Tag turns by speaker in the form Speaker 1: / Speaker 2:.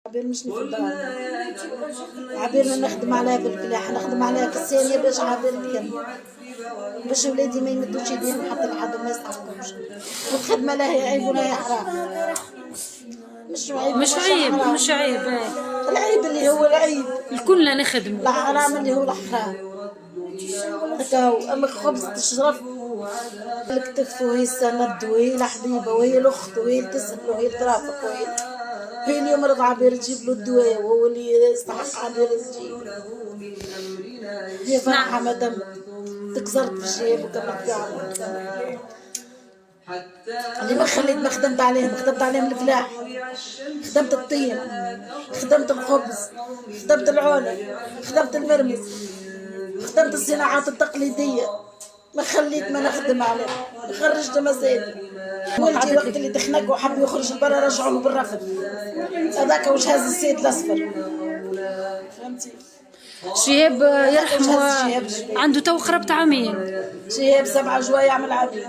Speaker 1: عبير مش نفضل عبير نخدم عليها في الفلاحة، نخدم عليها في الثانية باش عبير تكمل، باش ولادي ما يمدوش يديهم حتى لحد ما يستحقوش. والخدمة لا هي عيب ولا هي حرام. مش عيب
Speaker 2: مش عيب.
Speaker 1: العيب اللي هو العيب
Speaker 2: الكلنا نخدموا.
Speaker 1: الحرام اللي هو الحرام. هكاهو. اما خبز تشرف الكتف وهي السند وهي الحبيبه وهي الاخت وهي اللي تسال وهي اللي ترافق وهي اللي يمرض عبير تجيب له الدواء وهو اللي يستحق عبير تجيب. هي فرحه مدام تكسرت في الجيب وكملت فيها اللي ما خليت ما خدمت عليهم الفلاح، خدمت الطين، خدمت الخبز، خدمت العونه، خدمت المرمز، خدمت الصناعات التقليديه، ما خليت ما نخدم عليه، خرجت مزاد. ولدي وقت اللي تخنق وحب يخرج لبرا رجعوا له بالرفض، هذاك واش هز السيد الاصفر. فهمتي؟
Speaker 2: شهاب يرحمه عنده تو قرابة عامين.
Speaker 1: شهاب 7 جوايع من العبيد.